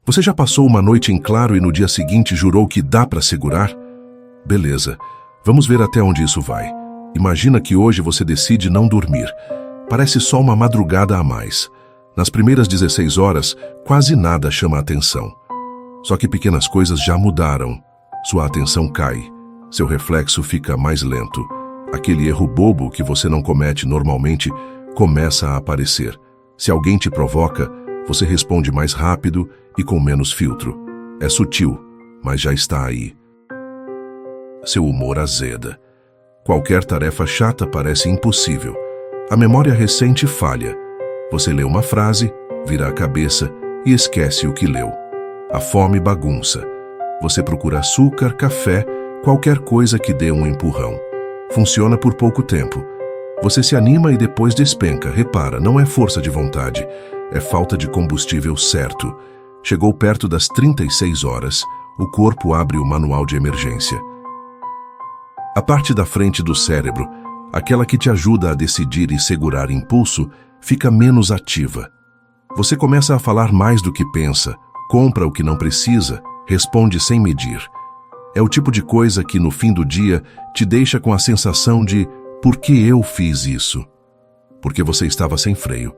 Você já passou uma noite em claro e no dia seguinte jurou que dá para segurar? Beleza, vamos ver até onde isso vai. Imagina que hoje você decide não dormir. Parece só uma madrugada a mais. Nas primeiras 16 horas, quase nada chama a atenção. Só que pequenas coisas já mudaram. Sua atenção cai. Seu reflexo fica mais lento. Aquele erro bobo que você não comete normalmente começa a aparecer. Se alguém te provoca, você responde mais rápido e com menos filtro. É sutil, mas já está aí. Seu humor azeda. Qualquer tarefa chata parece impossível. A memória recente falha. Você lê uma frase, vira a cabeça e esquece o que leu. A fome bagunça. Você procura açúcar, café, qualquer coisa que dê um empurrão. Funciona por pouco tempo. Você se anima e depois despenca. Repara, não é força de vontade, é falta de combustível certo. Chegou perto das 36 horas, o corpo abre o manual de emergência. A parte da frente do cérebro, aquela que te ajuda a decidir e segurar impulso, fica menos ativa. Você começa a falar mais do que pensa, compra o que não precisa, responde sem medir. É o tipo de coisa que, no fim do dia, te deixa com a sensação de por que eu fiz isso? Porque você estava sem freio.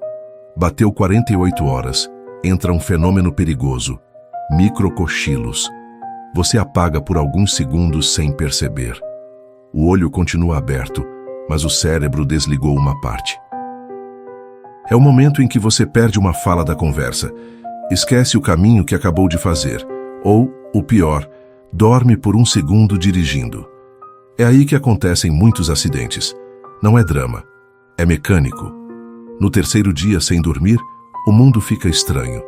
Bateu 48 horas, entra um fenômeno perigoso, microcochilos. Você apaga por alguns segundos sem perceber. O olho continua aberto, mas o cérebro desligou uma parte. É o momento em que você perde uma fala da conversa, esquece o caminho que acabou de fazer, ou, o pior, dorme por um segundo dirigindo. É aí que acontecem muitos acidentes. Não é drama, é mecânico. No terceiro dia sem dormir, o mundo fica estranho.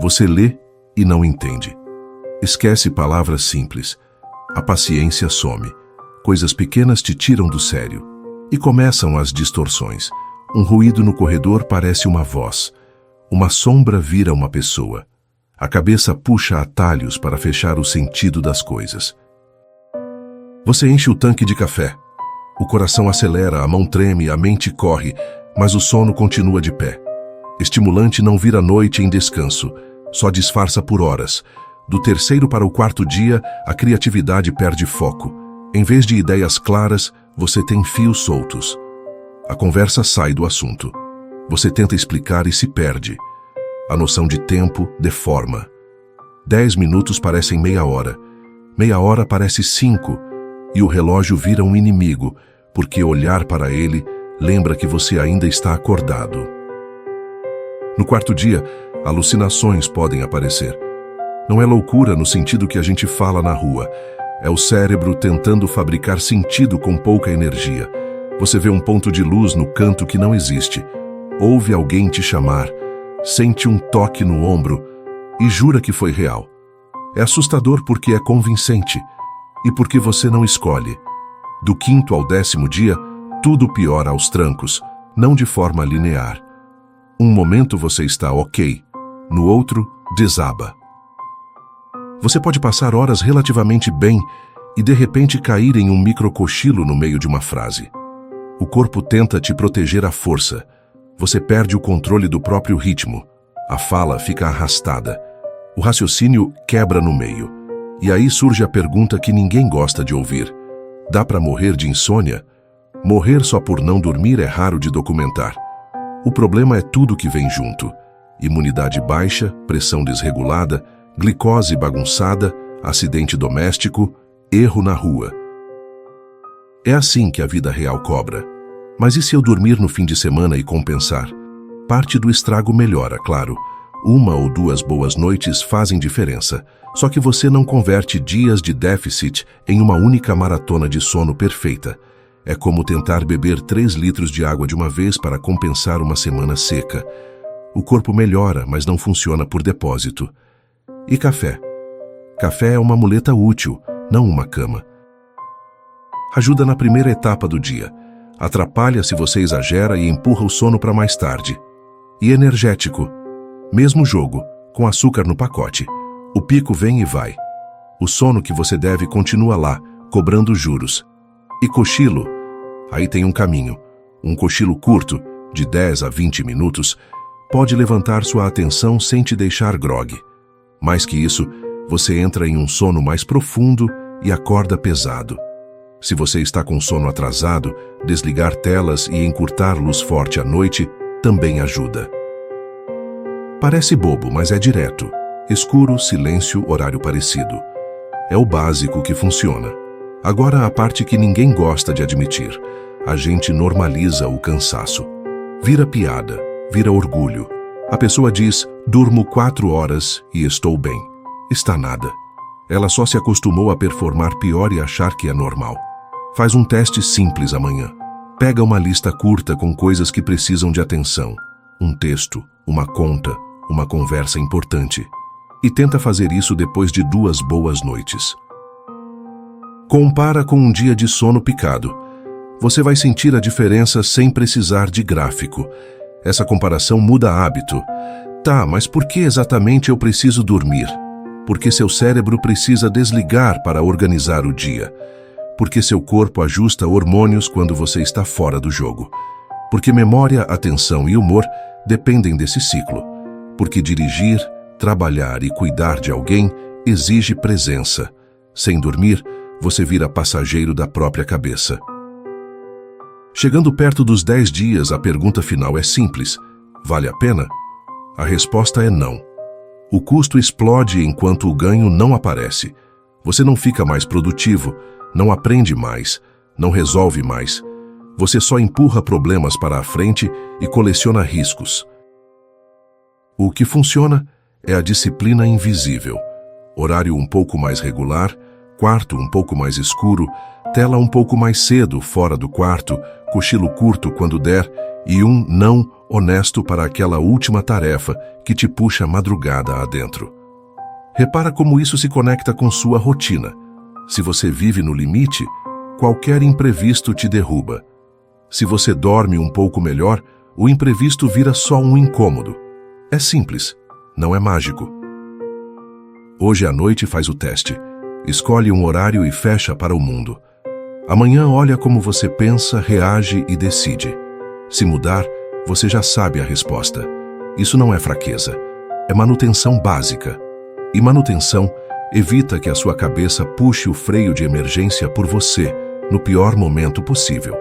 Você lê e não entende. Esquece palavras simples. A paciência some. Coisas pequenas te tiram do sério. E começam as distorções. Um ruído no corredor parece uma voz. Uma sombra vira uma pessoa. A cabeça puxa atalhos para fechar o sentido das coisas. Você enche o tanque de café. O coração acelera, a mão treme, a mente corre, mas o sono continua de pé. Estimulante não vira noite em descanso, só disfarça por horas. Do terceiro para o quarto dia, a criatividade perde foco. Em vez de ideias claras, você tem fios soltos. A conversa sai do assunto. Você tenta explicar e se perde. A noção de tempo deforma. 10 minutos parecem meia hora parece 5, e o relógio vira um inimigo, porque olhar para ele lembra que você ainda está acordado. No quarto dia, alucinações podem aparecer. Não é loucura no sentido que a gente fala na rua. É o cérebro tentando fabricar sentido com pouca energia. Você vê um ponto de luz no canto que não existe. Ouve alguém te chamar. Sente um toque no ombro e jura que foi real. É assustador porque é convincente e porque você não escolhe. Do 5º ao 10º dia, tudo piora aos trancos, não de forma linear. Um momento você está ok, no outro, desaba. Você pode passar horas relativamente bem e de repente cair em um microcochilo no meio de uma frase. O corpo tenta te proteger à força. Você perde o controle do próprio ritmo. A fala fica arrastada. O raciocínio quebra no meio. E aí surge a pergunta que ninguém gosta de ouvir. Dá para morrer de insônia? Morrer só por não dormir é raro de documentar. O problema é tudo que vem junto. Imunidade baixa, pressão desregulada, glicose bagunçada, acidente doméstico, erro na rua. É assim que a vida real cobra. Mas e se eu dormir no fim de semana e compensar? Parte do estrago melhora, claro. 1 ou 2 boas noites fazem diferença. Só que você não converte dias de déficit em uma única maratona de sono perfeita. É como tentar beber 3 litros de água de uma vez para compensar uma semana seca. O corpo melhora, mas não funciona por depósito. E café? Café é uma muleta útil, não uma cama. Ajuda na primeira etapa do dia. Atrapalha se você exagera e empurra o sono para mais tarde. E energético. Mesmo jogo, com açúcar no pacote. O pico vem e vai. O sono que você deve continua lá, cobrando juros. E cochilo? Aí tem um caminho. Um cochilo curto, de 10 a 20 minutos, pode levantar sua atenção sem te deixar grogue. Mais que isso, você entra em um sono mais profundo e acorda pesado. Se você está com sono atrasado, desligar telas e encurtar luz forte à noite também ajuda. Parece bobo, mas é direto. Escuro, silêncio, horário parecido. É o básico que funciona. Agora a parte que ninguém gosta de admitir. A gente normaliza o cansaço. Vira piada, vira orgulho. A pessoa diz, durmo 4 horas e estou bem. Está nada. Ela só se acostumou a performar pior e achar que é normal. Faz um teste simples amanhã. Pega uma lista curta com coisas que precisam de atenção. Um texto, uma conta, uma conversa importante. E tenta fazer isso depois de 2 boas noites. Compara com um dia de sono picado. Você vai sentir a diferença sem precisar de gráfico. Essa comparação muda hábito. Tá, mas por que exatamente eu preciso dormir? Porque seu cérebro precisa desligar para organizar o dia. Porque seu corpo ajusta hormônios quando você está fora do jogo. Porque memória, atenção e humor dependem desse ciclo. Porque dirigir, trabalhar e cuidar de alguém exige presença. Sem dormir, você vira passageiro da própria cabeça. Chegando perto dos 10 dias, a pergunta final é simples. Vale a pena? A resposta é não. O custo explode enquanto o ganho não aparece. Você não fica mais produtivo, não aprende mais, não resolve mais. Você só empurra problemas para a frente e coleciona riscos. O que funciona é a disciplina invisível. Horário um pouco mais regular, quarto um pouco mais escuro, tela um pouco mais cedo fora do quarto, cochilo curto quando der e um não honesto para aquela última tarefa que te puxa a madrugada adentro. Repara como isso se conecta com sua rotina. Se você vive no limite, qualquer imprevisto te derruba. Se você dorme um pouco melhor, o imprevisto vira só um incômodo. É simples, não é mágico. Hoje à noite faz o teste. Escolhe um horário e fecha para o mundo. Amanhã olha como você pensa, reage e decide. Se mudar, você já sabe a resposta. Isso não é fraqueza, é manutenção básica. E manutenção evita que a sua cabeça puxe o freio de emergência por você no pior momento possível.